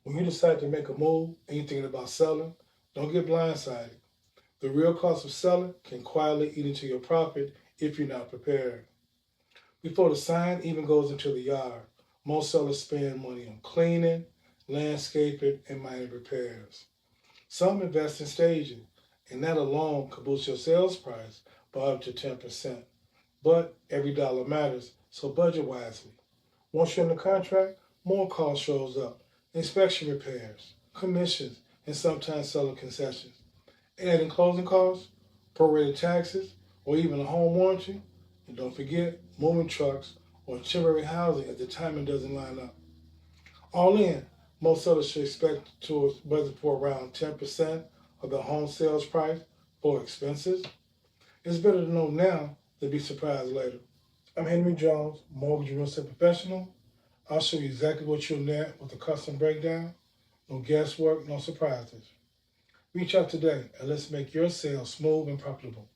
When you decide to make a move and you're thinking about selling, don't get blindsided. The real cost of selling can quietly eat into your profit if you're not prepared. Before the sign even goes into the yard, most sellers spend money on cleaning, landscaping, and minor repairs. Some invest in staging, and that alone could boost your sales price by up to 10%. But every dollar matters, so budget wisely. Once you're in the contract, more cost shows up. Inspection repairs, commissions, and sometimes seller concessions. Adding closing costs, prorated taxes, or even a home warranty. And don't forget moving trucks or temporary housing if the timing doesn't line up. All in, most sellers should expect to budget for around 10% of the home sales price for expenses. It's better to know now than be surprised later. I'm Henry Jones, mortgage real estate professional. I'll show you exactly what you'll net with a custom breakdown. No guesswork, no surprises. Reach out today and let's make your sale smooth and profitable.